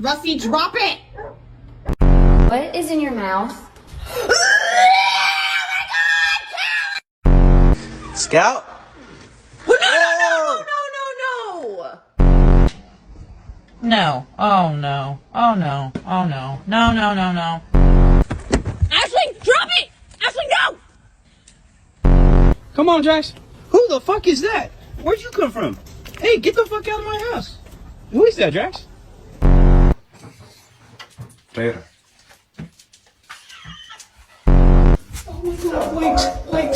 Rusty, drop it! What is in your mouth? Scout? No, no, no! No. Oh no. Oh no. Oh no. No, no, no, no. Ashley, drop it! Ashley, no! Come on, Jax. Who the fuck is that? Where'd you come from? Hey, get the fuck out of my house. Who is that, Jax? Later. Oh my god, wait.